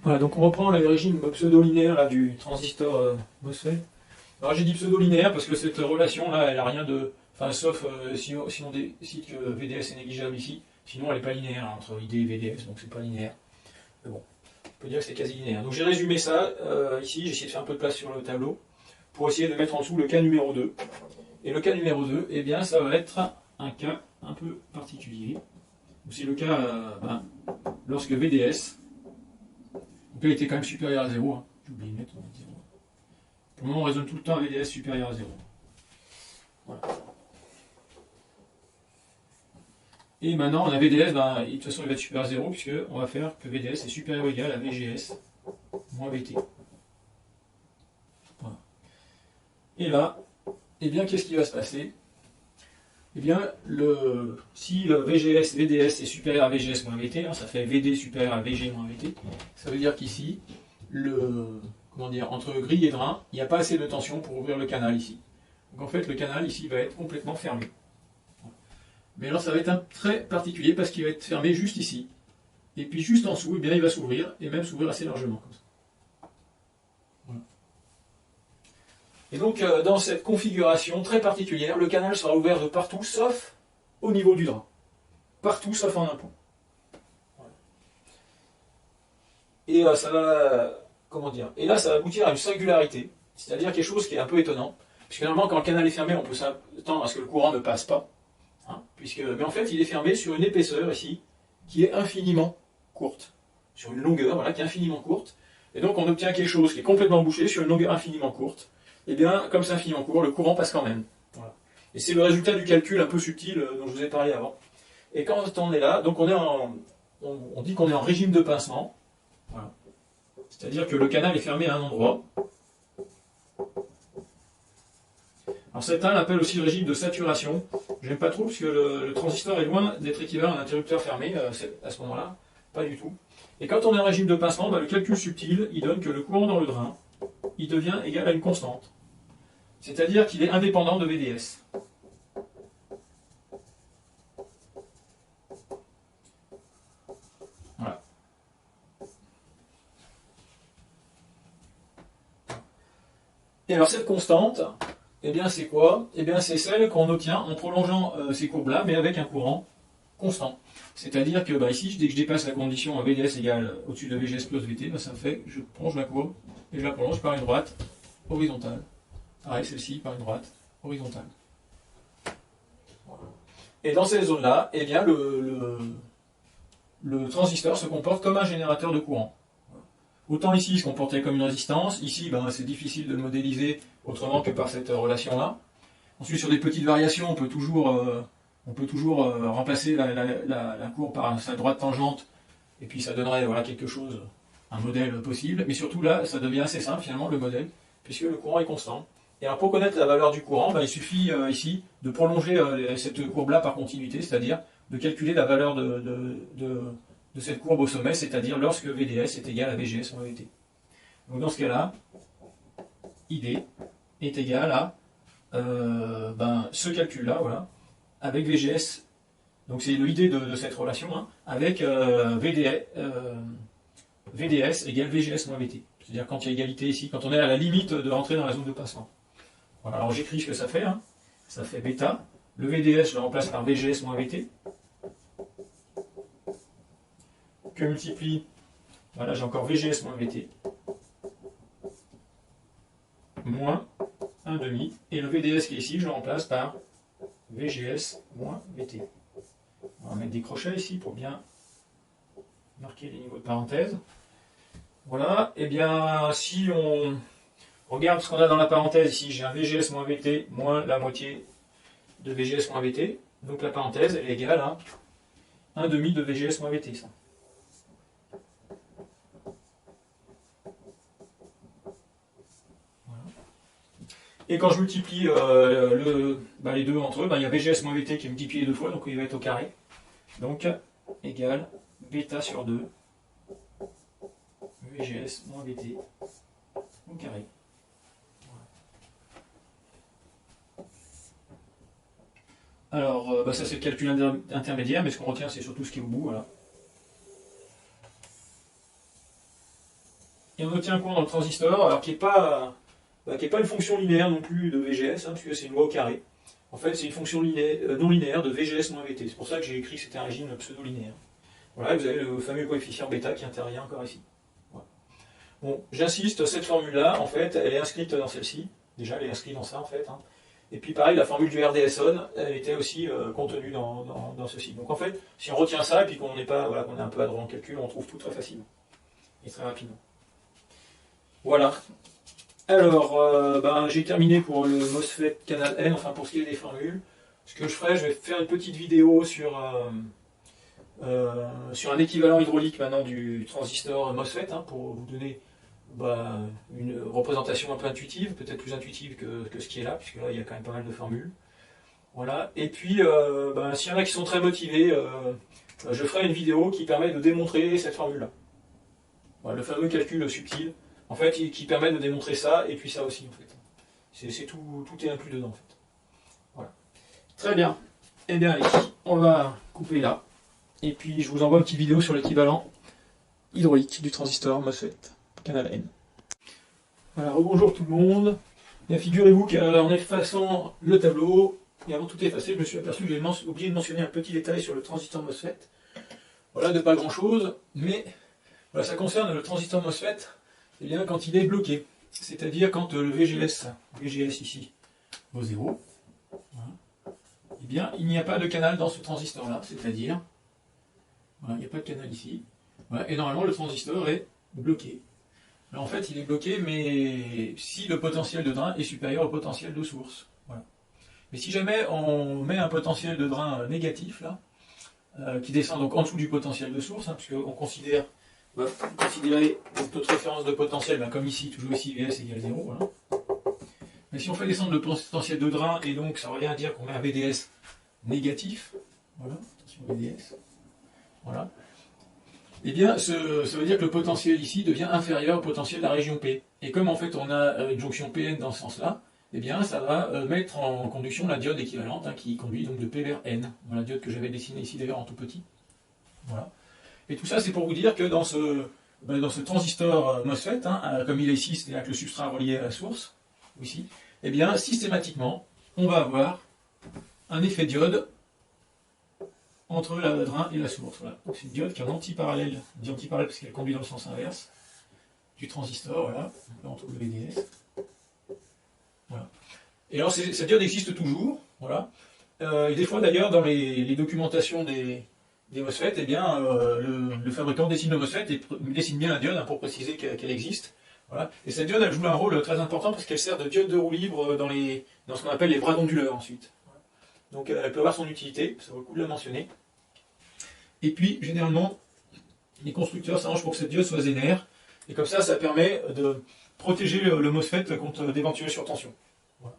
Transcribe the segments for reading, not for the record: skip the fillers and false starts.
Voilà, donc on reprend le régime pseudo-linéaire là, du transistor MOSFET. Alors j'ai dit pseudo-linéaire parce que cette relation-là, elle n'a rien de... Enfin, sauf si on décide que VDS est négligeable ici, sinon elle n'est pas linéaire hein, entre ID et VDS, donc c'est pas linéaire. Mais bon, on peut dire que c'est quasi linéaire. Donc j'ai résumé ça ici, j'ai essayé de faire un peu de place sur le tableau pour essayer de mettre en dessous le cas numéro 2. Et le cas numéro 2, eh bien ça va être un cas un peu particulier. C'est le cas lorsque VDS, donc là il était quand même supérieur à 0, hein. J'ai oublié de mettre 0. Pour le moment on raisonne tout le temps à VDS supérieur à 0. Voilà. Et maintenant on a VDS, de toute façon il va être supérieur à 0 puisque on va faire que VDS est supérieur ou égal à VGS moins VT. Voilà. Et là, eh bien qu'est-ce qui va se passer? Eh bien, si VGS, VDS est supérieur à VGS moins VT, hein, ça fait VD supérieur à VG moins VT, ça veut dire qu'ici, entre grille et drain, il n'y a pas assez de tension pour ouvrir le canal ici. Donc en fait, le canal ici va être complètement fermé. Mais alors ça va être un très particulier parce qu'il va être fermé juste ici. Et puis juste en dessous, eh bien, il va s'ouvrir, et même s'ouvrir assez largement comme ça. Voilà. Et donc, dans cette configuration très particulière, le canal sera ouvert de partout, sauf au niveau du drain. Partout, sauf en un point. Voilà. Et ça va, comment dire, et là, ça va aboutir à une singularité, c'est-à-dire quelque chose qui est un peu étonnant, puisque normalement, quand le canal est fermé, on peut s'attendre à ce que le courant ne passe pas, hein, mais en fait, il est fermé sur une épaisseur ici, qui est infiniment courte, sur une longueur, voilà, qui est infiniment courte, et donc on obtient quelque chose qui est complètement bouché sur une longueur infiniment courte. Et bien, comme c'est infiniment court, le courant passe quand même. Voilà. Et c'est le résultat du calcul un peu subtil dont je vous ai parlé avant. Et quand on est là, donc on dit qu'on est en régime de pincement. Voilà. C'est-à-dire que le canal est fermé à un endroit. Alors certains l'appellent aussi le régime de saturation. J'aime pas trop parce que le transistor est loin d'être équivalent à un interrupteur fermé à ce moment-là. Pas du tout. Et quand on est en régime de pincement, le calcul subtil, il donne que le courant dans le drain, il devient égal à une constante. C'est-à-dire qu'il est indépendant de VDS. Voilà. Et alors cette constante, eh bien c'est quoi? Eh bien c'est celle qu'on obtient en prolongeant ces courbes-là, mais avec un courant constant. C'est-à-dire que ici, dès que je dépasse la condition VDS égale au-dessus de VGS plus VT, ça me fait que je prolonge la courbe, et je la prolonge par une droite horizontale. Pareil, celle-ci par une droite horizontale. Voilà. Et dans ces zones-là, eh bien le transistor se comporte comme un générateur de courant. Autant ici, il se comportait comme une résistance. Ici, c'est difficile de le modéliser autrement que par cette relation-là. Ensuite, sur des petites variations, on peut toujours remplacer la courbe par sa droite tangente, et puis ça donnerait quelque chose, un modèle possible. Mais surtout là, ça devient assez simple finalement, le modèle, puisque le courant est constant. Et alors pour connaître la valeur du courant, il suffit ici de prolonger cette courbe-là par continuité, c'est-à-dire de calculer la valeur de cette courbe au sommet, c'est-à-dire lorsque VDS est égal à VGS moins VT. Donc dans ce cas-là, ID est égal à ce calcul-là, voilà, avec VGS. Donc c'est l'idée de cette relation, hein, avec VDS égale VGS moins VT. C'est-à-dire quand il y a égalité ici, quand on est à la limite de rentrer dans la zone de passement. Voilà, alors j'écris ce que ça fait, hein. Ça fait bêta. Le VDS, je le remplace par VGS moins VT. Que multiplie, voilà, j'ai encore VGS moins VT. Moins 1,5. Et le VDS qui est ici, je le remplace par VGS moins VT. On va mettre des crochets ici pour bien marquer les niveaux de parenthèse. Voilà, et bien si on regarde ce qu'on a dans la parenthèse ici, j'ai un VGS moins VT moins la moitié de VGS moins VT. Donc la parenthèse, elle est égale à 1,5 de VGS moins VT. Ça. Voilà. Et quand je multiplie les deux entre eux, il y a VGS moins VT qui est multiplié deux fois, donc il va être au carré. Donc égale bêta sur 2 VGS moins VT au carré. Alors, ça c'est le calcul intermédiaire, mais ce qu'on retient c'est surtout ce qui est au bout. Voilà. et on obtient un courant dans le transistor, alors qui n'est pas une fonction linéaire non plus de VGS, hein, puisque c'est une loi au carré. En fait, c'est une fonction non linéaire de VGS moins VT. C'est pour ça que j'ai écrit que c'était un régime pseudo-linéaire. Voilà, et vous avez le fameux coefficient bêta qui intervient encore ici. Voilà. Bon, j'insiste, cette formule-là, en fait, elle est inscrite dans celle-ci. Déjà, elle est inscrite dans ça, en fait. Hein. Et puis, pareil, la formule du RDS-on, elle était aussi contenue dans ceci. Donc, en fait, si on retient ça, et puis qu'on n'est pas, voilà, qu'on est un peu adroit en calcul, on trouve tout très facilement. Et très rapidement. Voilà. Alors, j'ai terminé pour le MOSFET canal N, enfin pour ce qui est des formules. Ce que je ferai, je vais faire une petite vidéo sur un équivalent hydraulique maintenant du transistor MOSFET, hein, pour vous donner une représentation un peu intuitive, peut-être plus intuitive que ce qui est là, puisque là il y a quand même pas mal de formules. Voilà. Et puis, s'il y en a qui sont très motivés, je ferai une vidéo qui permet de démontrer cette formule-là. Voilà, le fameux calcul subtil, en fait, qui permet de démontrer ça, et puis ça aussi, en fait. C'est tout est inclus dedans, en fait. Voilà. Très bien. Eh bien, allez, on va couper là. Et puis, je vous envoie une petite vidéo sur l'équivalent hydraulique du transistor MOSFET canal N. Voilà, rebonjour tout le monde. Bien, figurez-vous qu'en effaçant le tableau, et avant tout effacer, je me suis aperçu que j'ai oublié de mentionner un petit détail sur le transistor MOSFET. Voilà, de pas grand-chose, mais voilà, ça concerne le transistor MOSFET, eh bien, quand il est bloqué. C'est-à-dire quand le VGS ici, vaut 0, voilà, eh bien, il n'y a pas de canal dans ce transistor-là, c'est-à-dire, voilà, il n'y a pas de canal ici, voilà, et normalement le transistor est bloqué. Alors, en fait, il est bloqué, mais si le potentiel de drain est supérieur au potentiel de source. Voilà. Mais si jamais on met un potentiel de drain négatif, là, qui descend donc en dessous du potentiel de source, hein, puisqu'on considère, considérer notre référence de potentiel, comme ici, toujours ici, VS égale 0, voilà. Mais si on fait descendre le potentiel de drain, et donc ça revient à dire qu'on met un VDS négatif, voilà, attention VDS, voilà, eh bien, ça veut dire que le potentiel ici devient inférieur au potentiel de la région P. Et comme en fait on a une jonction PN dans ce sens-là, eh bien ça va mettre en conduction la diode équivalente, hein, qui conduit donc de P vers N. Voilà, la diode que j'avais dessinée ici d'ailleurs en tout petit. Voilà. Et tout ça c'est pour vous dire que dans ce transistor MOSFET, hein, comme il est ici, c'est-à-dire avec le substrat relié à la source, ici, eh bien systématiquement, on va avoir un effet diode entre le drain et la source. Voilà. Donc c'est une diode qui est en antiparallèle, parce qu'elle conduit dans le sens inverse du transistor, voilà. Là on trouve le VDS. Voilà. Et alors cette diode existe toujours, voilà. Et des fois d'ailleurs dans les documentations des MOSFET, eh bien, le fabricant dessine le MOSFET et dessine bien la diode, hein, pour préciser qu'elle existe. Voilà. Et cette diode elle joue un rôle très important parce qu'elle sert de diode de roue libre dans ce qu'on appelle les bras d'onduleur ensuite. Donc elle peut avoir son utilité, ça vaut le coup de la mentionner. Et puis, généralement, les constructeurs s'arrangent pour que cette diode soit zénère, et comme ça permet de protéger le MOSFET contre d'éventuelles surtensions. Voilà.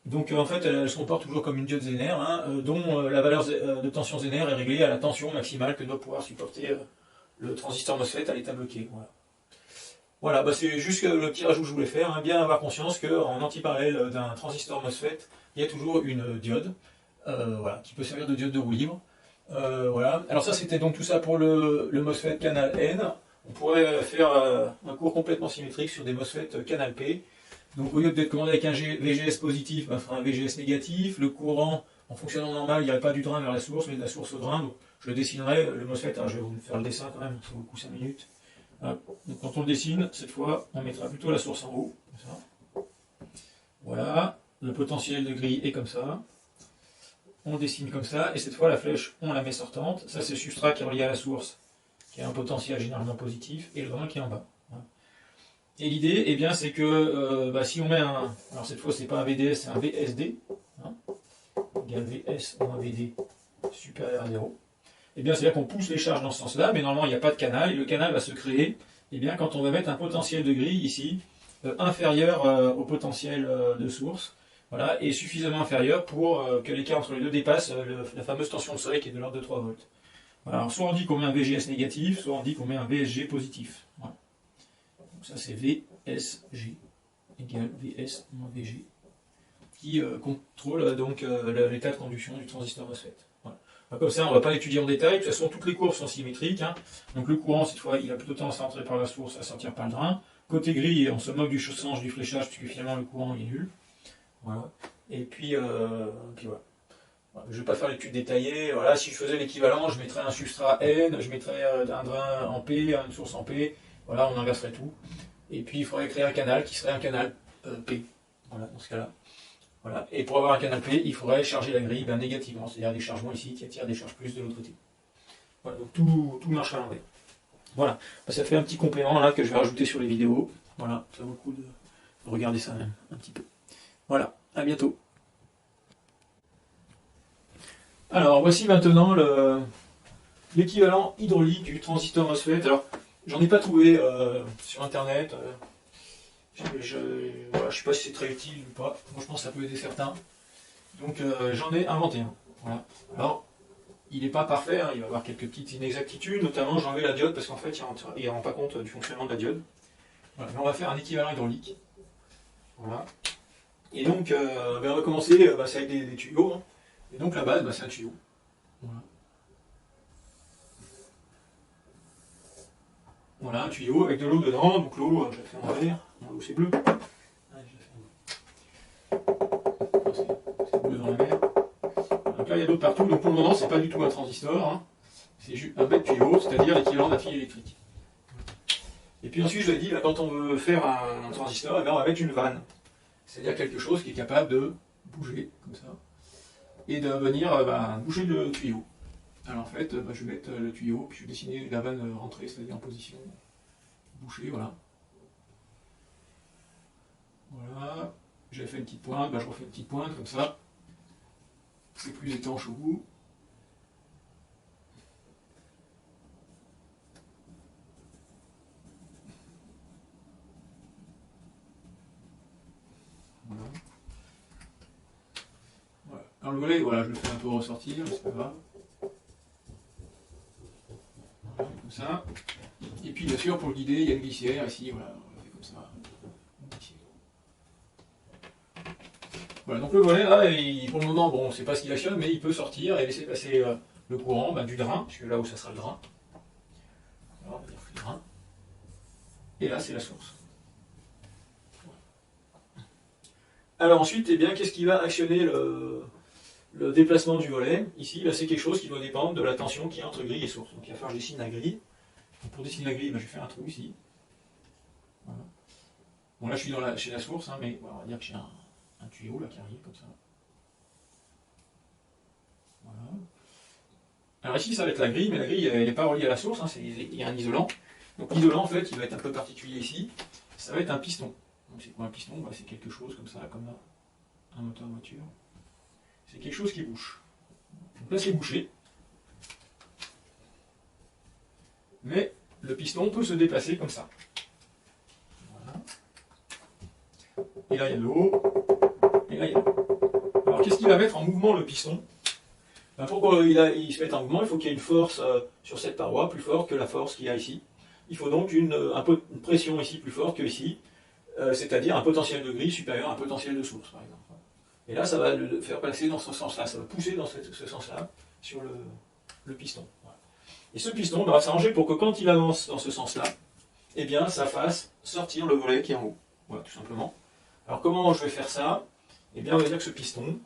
Donc en fait, elle se comporte toujours comme une diode zénère, hein, dont la valeur de tension zénère est réglée à la tension maximale que doit pouvoir supporter le transistor MOSFET à l'état bloqué. Voilà, c'est juste le petit rajout que je voulais faire, hein, bien avoir conscience qu'en antiparallèle d'un transistor MOSFET, il y a toujours une diode, voilà, qui peut servir de diode de roue libre. Voilà. Alors ça c'était donc tout ça pour le MOSFET canal N. On pourrait faire un cours complètement symétrique sur des MOSFET canal P. Donc au lieu d'être commandé avec un VGS positif, on fera un VGS négatif. Le courant, en fonctionnant normal, il n'y aurait pas du drain vers la source, mais de la source au drain. Donc je dessinerai le MOSFET, alors je vais vous faire le dessin quand même, ça vaut le coup 5 minutes. Voilà. Donc quand on le dessine, cette fois, on mettra plutôt la source en haut. Comme ça. Voilà, le potentiel de grille est comme ça. On dessine comme ça, et cette fois la flèche, on la met sortante. Ça c'est le substrat qui est relié à la source, qui a un potentiel généralement positif, et le drain qui est en bas. Voilà. Et l'idée, eh bien, c'est que si on met un... Alors cette fois c'est pas un VDS, c'est un VSD, hein, égal VS moins VD supérieur à 0. Eh bien c'est-à-dire qu'on pousse les charges dans ce sens-là, mais normalement il n'y a pas de canal, et le canal va se créer quand on va mettre un potentiel de grille ici, inférieur au potentiel de source. Voilà, et suffisamment inférieur pour que l'écart entre les deux dépasse la fameuse tension de seuil qui est de l'ordre de 3 volts. Voilà, alors soit on dit qu'on met un VGS négatif, soit on dit qu'on met un VSG positif. Voilà. Donc ça c'est VSG égale VS moins VG, qui contrôle donc l'état de conduction du transistor MOSFET. Voilà. Comme ça, on ne va pas l'étudier en détail. De toute façon, toutes les courbes sont symétriques, hein. Donc le courant, cette fois, il a plutôt tendance à entrer par la source, à sortir par le drain. Côté gris, on se moque du sens du fléchage, puisque finalement le courant il est nul. Voilà. Et puis voilà. Je ne vais pas faire l'étude détaillée. Voilà, si je faisais l'équivalent, je mettrais un substrat N, je mettrais un drain en P, une source en P. Voilà, on inverserait tout. Et puis il faudrait créer un canal qui serait un canal P. Voilà, dans ce cas-là. Voilà. Et pour avoir un canal P, il faudrait charger la grille négativement, c'est-à-dire des chargements ici qui attirent des charges plus de l'autre côté. Voilà, donc tout marche à l'envers. Voilà, ça fait un petit complément là que je vais rajouter sur les vidéos. Voilà, ça vaut le coup de regarder ça même un petit peu. Voilà, à bientôt. Alors voici maintenant l'équivalent hydraulique du transistor MOSFET. Alors j'en ai pas trouvé sur internet. Je ne sais pas si c'est très utile ou pas. Moi je pense que ça peut aider certains. Donc j'en ai inventé un. Voilà. Alors il n'est pas parfait, hein, il va y avoir quelques petites inexactitudes, notamment j'ai enlevé la diode parce qu'en fait il ne rend pas compte du fonctionnement de la diode. Voilà. Mais on va faire un équivalent hydraulique. Voilà. Et donc on va commencer, c'est avec des tuyaux. Hein. Et donc la base, c'est un tuyau. Voilà. Voilà, un tuyau avec de l'eau dedans. Donc l'eau, je la fais en vert. L'eau c'est bleu. C'est bleu dans la mer. Donc là il y a d'autres partout. Donc pour le moment c'est pas du tout un transistor. Hein. C'est juste un bête tuyau, c'est-à-dire l'équivalent d'un fil électrique. Et puis ensuite je l'ai dit, là, quand on veut faire un transistor, on va mettre une vanne. C'est-à-dire quelque chose qui est capable de bouger comme ça. Et de venir bouger le tuyau. Alors en fait, je vais mettre le tuyau, puis je vais dessiner la vanne rentrée, c'est-à-dire en position bouchée, voilà. Voilà. J'ai fait une petite pointe, je refais une petite pointe comme ça. C'est plus étanche au bout. Voilà. Voilà. Alors le volet, voilà, je le fais un peu ressortir, mais c'est pas grave. Voilà, comme ça. Et puis bien sûr, pour le guider, il y a une glissière ici, voilà, on le fait comme ça. Voilà, donc le volet là, pour le moment, bon, on ne sait pas ce qu'il actionne, mais il peut sortir et laisser passer le courant du drain, puisque là où ça sera le drain. Alors, on va dire le drain. Et là, c'est la source. Alors ensuite, qu'est-ce qui va actionner le déplacement du volet? Ici, c'est quelque chose qui doit dépendre de la tension qu'il y a entre grille et source. Donc il va falloir que je dessine la grille. Donc, pour dessiner la grille, je vais faire un trou ici. Voilà. Bon là, je suis chez la source, hein, mais on va dire que j'ai un tuyau là qui arrive comme ça. Voilà. Alors ici, ça va être la grille, mais la grille, elle n'est pas reliée à la source, hein, il y a un isolant. Donc l'isolant, en fait, il va être un peu particulier ici. Ça va être un piston. Donc c'est quoi un piston? C'est quelque chose comme ça, comme un moteur de voiture. C'est quelque chose qui bouge. Donc là, c'est bouché. Mais le piston peut se déplacer comme ça. Voilà. Et là, il y a de l'eau. Et là, il y a de l'eau. Alors, qu'est-ce qui va mettre en mouvement le piston? Pour qu'il se mette en mouvement, il faut qu'il y ait une force sur cette paroi plus forte que la force qu'il y a ici. Il faut donc une pression ici plus forte que ici, c'est-à-dire un potentiel de grille supérieur à un potentiel de source, par exemple. Et là, ça va le faire passer dans ce sens-là, ça va pousser dans ce sens-là sur le piston. Voilà. Et ce piston va s'arranger pour que quand il avance dans ce sens-là, ça fasse sortir le volet qui est en haut. Voilà, tout simplement. Alors comment je vais faire ça? On va dire que ce piston,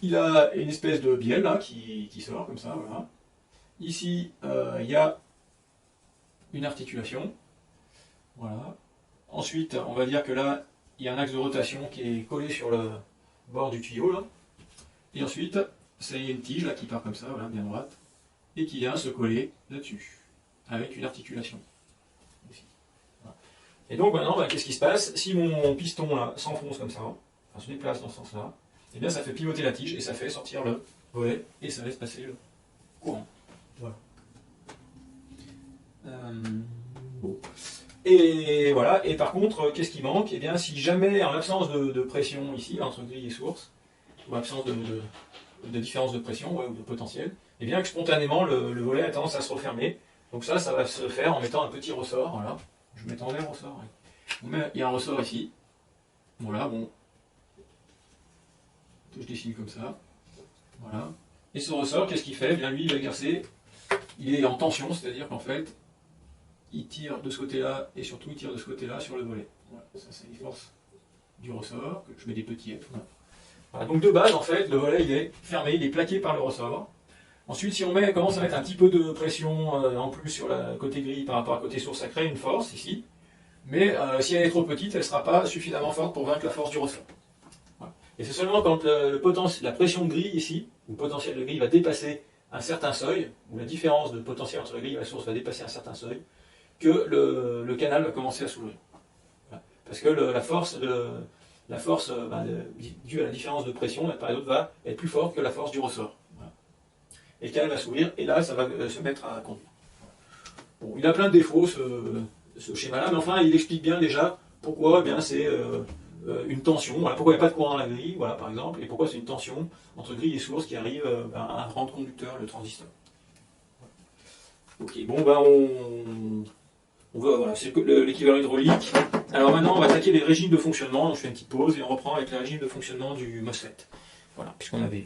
il a une espèce de bielle là, qui sort comme ça, voilà. Ici, il y a une articulation. Voilà. Ensuite, on va dire que là, il y a un axe de rotation qui est collé sur le bord du tuyau, là. Et ensuite, il y a une tige là qui part comme ça, voilà, bien droite, et qui vient se coller là-dessus, avec une articulation. Ici. Voilà. Et donc maintenant, qu'est-ce qui se passe? Si mon piston là s'enfonce comme ça, se déplace dans ce sens-là, ça fait pivoter la tige et ça fait sortir le volet et ça laisse passer le courant. Voilà. Bon. Et voilà, et par contre, qu'est-ce qui manque? Si jamais, en l'absence de pression ici, entre grille et source, ou absence de différence de pression, ou de potentiel, que spontanément, le volet a tendance à se refermer. Donc ça va se faire en mettant un petit ressort, voilà. Je vais mettre en vert ressort. Ouais. Il y a un ressort ici. Voilà, bon. Je dessine comme ça. Voilà. Et ce ressort, qu'est-ce qu'il fait? Eh bien, lui, il va exercer, il est en tension, c'est-à-dire qu'en fait, il tire de ce côté-là, et surtout, il tire de ce côté-là sur le volet. Voilà, ça, c'est les forces du ressort, que je mets des petits F. Voilà, donc de base, en fait, le volet, il est fermé, il est plaqué par le ressort. Ensuite, si on commence à mettre un petit peu de pression en plus sur le côté grille par rapport à côté source, ça crée une force ici. Mais si elle est trop petite, elle ne sera pas suffisamment forte pour vaincre la force du ressort. Voilà. Et c'est seulement quand la pression de grille ici, ou le potentiel de grille va dépasser un certain seuil, ou la différence de potentiel entre la grille et la source va dépasser un certain seuil, que le canal va commencer à s'ouvrir. Voilà. Parce que la force due à la différence de pression, par exemple, va être plus forte que la force du ressort. Voilà. Et le canal va s'ouvrir, et là, ça va se mettre à conduire. Bon, il a plein de défauts, ce schéma-là, mais enfin, il explique bien déjà pourquoi c'est une tension, voilà, pourquoi il n'y a pas de courant dans la grille, voilà, par exemple, et pourquoi c'est une tension entre grille et source qui arrive à rendre conducteur le transistor. Ok, bon, on va, voilà, c'est l'équivalent hydraulique. Alors maintenant, on va attaquer les régimes de fonctionnement, donc je fais une petite pause et on reprend avec les régimes de fonctionnement du MOSFET. Voilà, puisqu'on avait